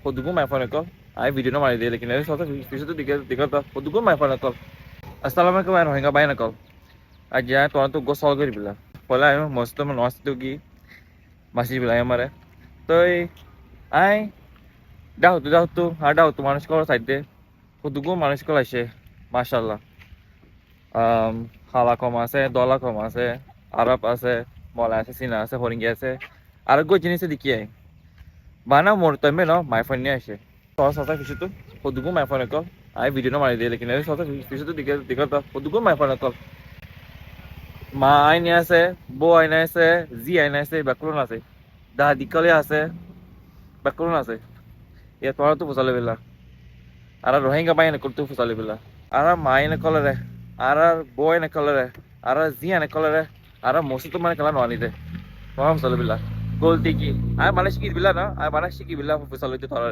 Kudugu my phone call. I video no mari de lekin ai sota fisu to dikata kudugu my phone call. Assalamualaikum আর হইঙ্গা বাইনা call আজ যা তোরা তো গোসল করি বিলা পলা আমি মস্ত নষ্ট কি মাসি বিলা আমারে তো আই দাও তো আর দাও তো মানুষ কল সাইডে কুদুগু মানুষ কল আসে মাশাআল্লাহ হালা কম আছে দলা কম আছে আরব আছে মলা আছে সিনা আছে হরিঙ্গি আছে আর গো জিনিস দেখি আই বানা মোর তমে ন মাই ফোন নিয়ে আসে তো সতা কিছু তো কুদুগু মাই ফোন কল আই ভিডিও না মারি দে লেকিন ai sota কিছু তো dikata kudugu my phone call মা আইনে আছে বউ আইনে আছে জি আইনে আছে বাকরুন আছে দাদি কলে আছে বাকরুন আছে এ তোরা তো ফুসালে বেলা আর রোহিঙ্গা বাইনে করতে ফুসালে বেলা আর মাইনে কলরে আর বউ আইনে কলরে আর জি আইনে কলরে আর মসি তো মানে কলা ননি দে তোরা ফুসালে বেলা গোলতি কি আই মানে শিখি বিলা না আই মানে শিখি বিলা ফুসালে তোরা